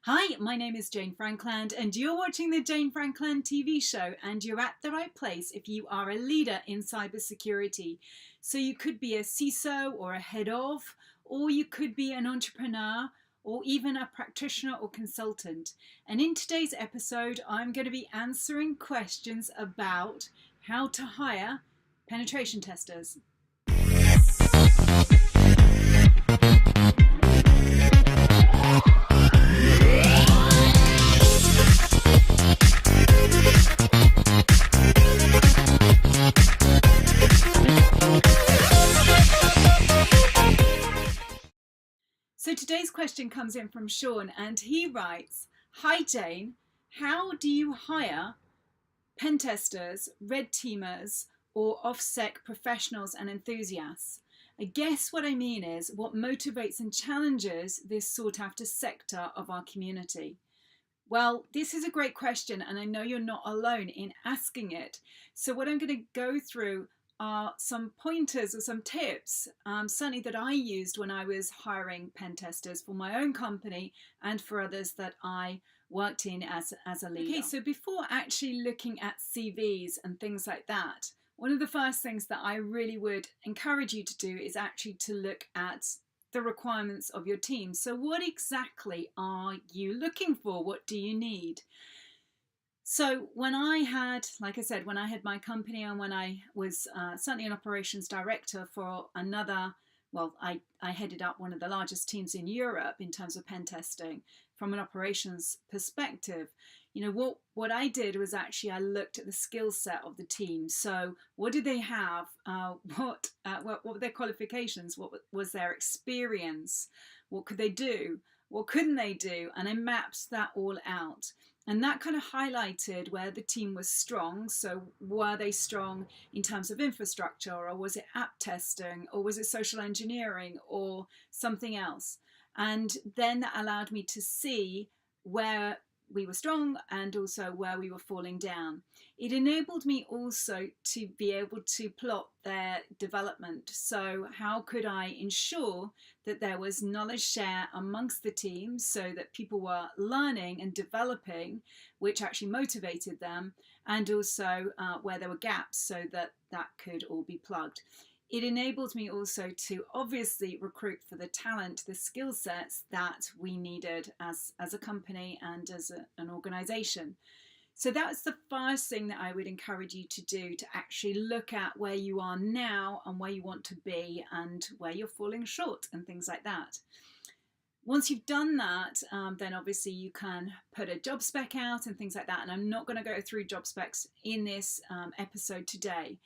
Hi, my name is Jane Frankland and you're watching the Jane Frankland TV show, and you're at the right place if you are a leader in cybersecurity. So you could be a CISO or a head of, or you could be an entrepreneur or even a practitioner or consultant. And in today's episode, I'm going to be answering questions about how to hire penetration testers. So today's question comes in from Sean, and he writes, "Hi Jane, how do you hire pen testers, red teamers, or OffSec professionals and enthusiasts? I guess what I mean is, what motivates and challenges this sought after sector of our community?" Well, this is a great question, and I know you're not alone in asking it. So what I'm going to go through are some pointers or some tips, certainly that I used when I was hiring pen testers for my own company and for others that I worked in as a leader. Okay, so before actually looking at CVs and things like that, one of the first things that I really would encourage you to do is actually to look at the requirements of your team. So what exactly are you looking for? What do you need? So when I had, like I said, when I had my company and when I was certainly an operations director for another, I headed up one of the largest teams in Europe in terms of pen testing from an operations perspective. You know, what I did was actually I looked at the skill set of the team. So what did they have? What were their qualifications? What was their experience? What could they do? What couldn't they do? And I mapped that all out. And that kind of highlighted where the team was strong. So were they strong in terms of infrastructure, or was it app testing, or was it social engineering, or something else? And then that allowed me to see where we were strong and also where we were falling down. It enabled me also to be able to plot their development. So how could I ensure that there was knowledge share amongst the teams so that people were learning and developing, which actually motivated them, and also where there were gaps so that that could all be plugged. It enabled me also to obviously recruit for the talent, the skill sets that we needed as a company and as an organization. So that's the first thing that I would encourage you to do, to actually look at where you are now and where you want to be and where you're falling short and things like that. Once you've done that, then obviously you can put a job spec out and things like that. And I'm not going to go through job specs in this episode today.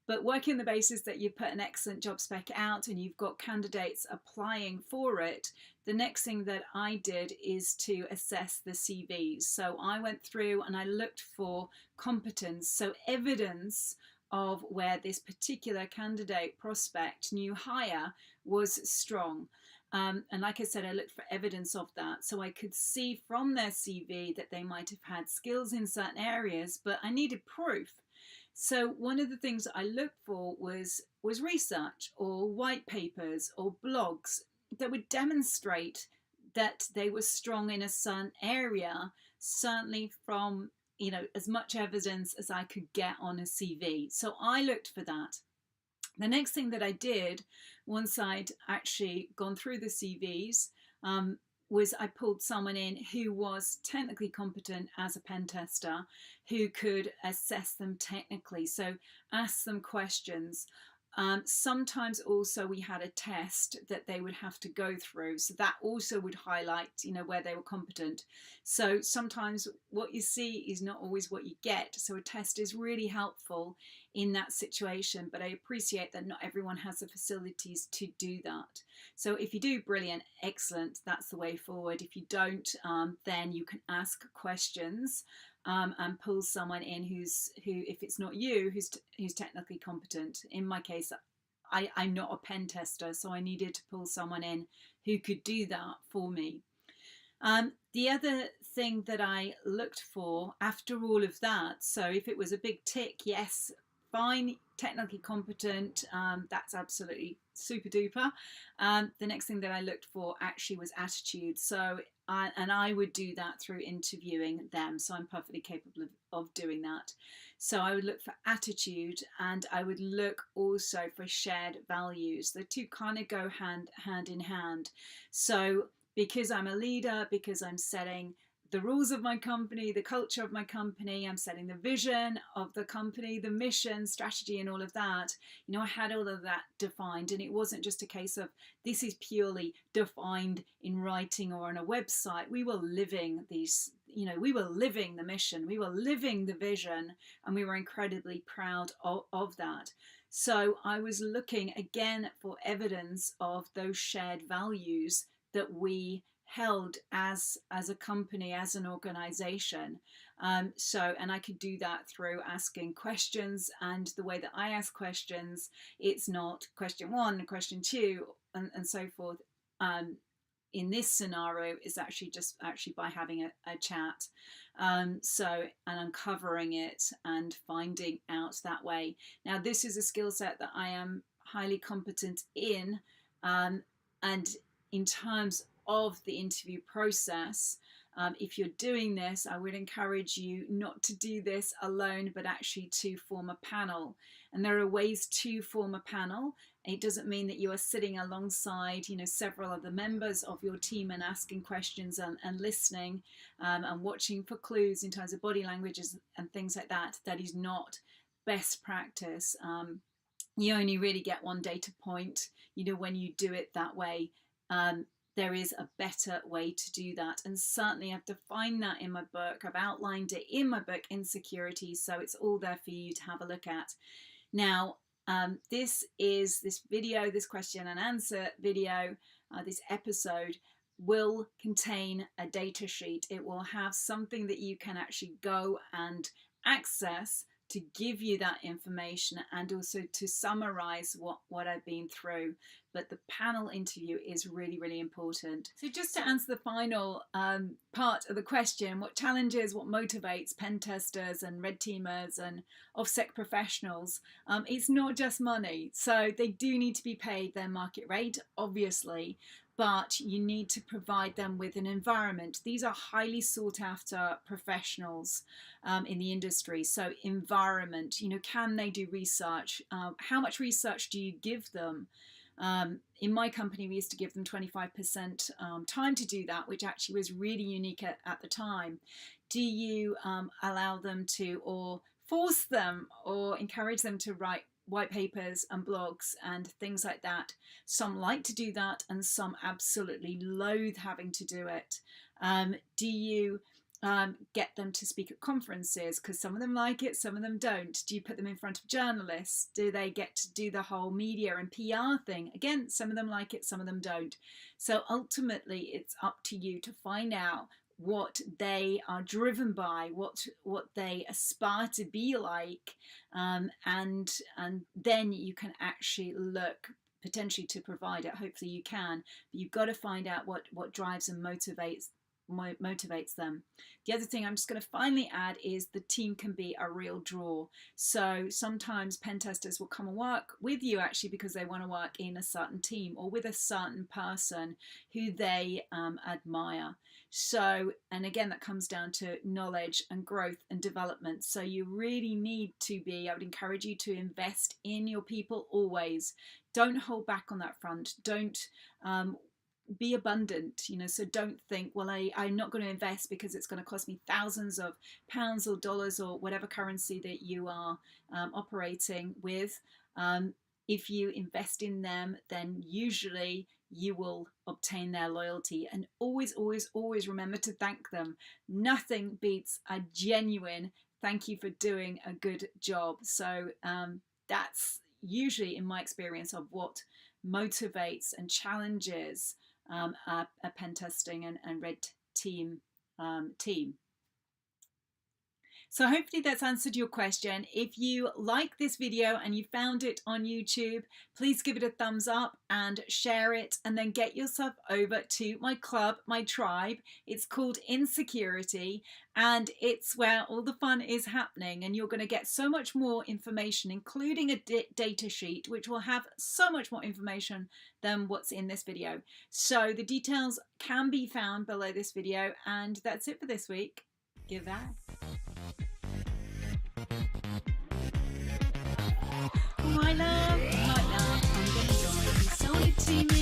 But working on the basis that you put an excellent job spec out and you've got candidates applying for it, the next thing that I did is to assess the CVs. So I went through and I looked for competence, so evidence of where this particular candidate, prospect, new hire was strong. And like I said, I looked for evidence of that. So I could see from their CV that they might have had skills in certain areas, but I needed proof. So one of the things that I looked for was research or white papers or blogs that would demonstrate that they were strong in a certain area, certainly from, you know, as much evidence as I could get on a CV. So I looked for that. The next thing that I did, once I'd actually gone through the CVs, was I pulled someone in who was technically competent as a pen tester, who could assess them technically, so ask them questions. Sometimes also we had a test that they would have to go through, so that also would highlight, you know, where they were competent. So sometimes what you see is not always what you get, so a test is really helpful in that situation, but I appreciate that not everyone has the facilities to do that. So if you do, brilliant, excellent, that's the way forward. If you don't, then you can ask questions and pull someone in who, if it's not you, who's technically competent. In my case, I'm not a pen tester, so I needed to pull someone in who could do that for me. The other thing that I looked for after all of that, so if it was a big tick, yes, fine, technically competent, that's absolutely super duper. The next thing that I looked for actually was attitude. So I would do that through interviewing them. So I'm perfectly capable of doing that. So I would look for attitude, and I would look also for shared values. The two kind of go hand in hand. So because I'm a leader, because I'm setting the rules of my company, the culture of my company, I'm setting the vision of the company, the mission, strategy, and all of that. You know, I had all of that defined, and it wasn't just a case of this is purely defined in writing or on a website. We were living these, you know, we were living the mission, we were living the vision, and we were incredibly proud of that. So I was looking again for evidence of those shared values that we held as a company, as an organization. And I could do that through asking questions, and the way that I ask questions, it's not question one, question two, and so forth. In this scenario is actually by having a chat. And uncovering it and finding out that way. Now, this is a skill set that I am highly competent in, and in terms of the interview process, if you're doing this, I would encourage you not to do this alone, but actually to form a panel. And there are ways to form a panel. It doesn't mean that you are sitting alongside, you know, several other members of your team and asking questions and listening, and watching for clues in terms of body languages and things like that. That is not best practice. You only really get one data point, you know, when you do it that way. There is a better way to do that, and certainly I've defined that in my book. I've outlined it in my book, Insecurities, so it's all there for you to have a look at. Now, this video, this question and answer video, this episode will contain a data sheet. It will have something that you can actually go and access to give you that information, and also to summarize what I've been through. But the panel interview is really, really important. So just to answer the final part of the question, what challenges, what motivates pen testers and red teamers and OffSec professionals? It's not just money. So they do need to be paid their market rate, obviously, but you need to provide them with an environment. These are highly sought after professionals in the industry. So environment, you know, can they do research? How much research do you give them? In my company, we used to give them 25% time to do that, which actually was really unique at the time. Do you allow them to, or force them, or encourage them to write white papers and blogs and things like that? Some like to do that, and some absolutely loathe having to do it. Do you get them to speak at conferences? Because some of them like it, some of them don't. Do you put them in front of journalists? Do they get to do the whole media and PR thing? Again, some of them like it, some of them don't. So ultimately, it's up to you to find out what they are driven by, what they aspire to be like, and then you can actually look potentially to provide it. Hopefully you can, but you've got to find out what drives and motivates them. The other thing I'm just going to finally add is the team can be a real draw. So sometimes pen testers will come and work with you actually because they want to work in a certain team or with a certain person who they admire. So, and again, that comes down to knowledge and growth and development. So you really need to I would encourage you to invest in your people always. Don't hold back on that front. Don't be abundant, you know, so don't think, well, I'm not going to invest because it's going to cost me thousands of pounds or dollars or whatever currency that you are operating with. If you invest in them, then usually you will obtain their loyalty. And always, always, always remember to thank them. Nothing beats a genuine thank you for doing a good job. So that's usually, in my experience, of what motivates and challenges a pen testing and red team team. So hopefully that's answered your question. If you like this video and you found it on YouTube, please give it a thumbs up and share it, and then get yourself over to my club, my tribe. It's called Insecurity, and it's where all the fun is happening, and you're going to get so much more information, including a data sheet, which will have so much more information than what's in this video. So the details can be found below this video, and that's it for this week. Goodbye. My love, I'm gonna join. You sold it to me.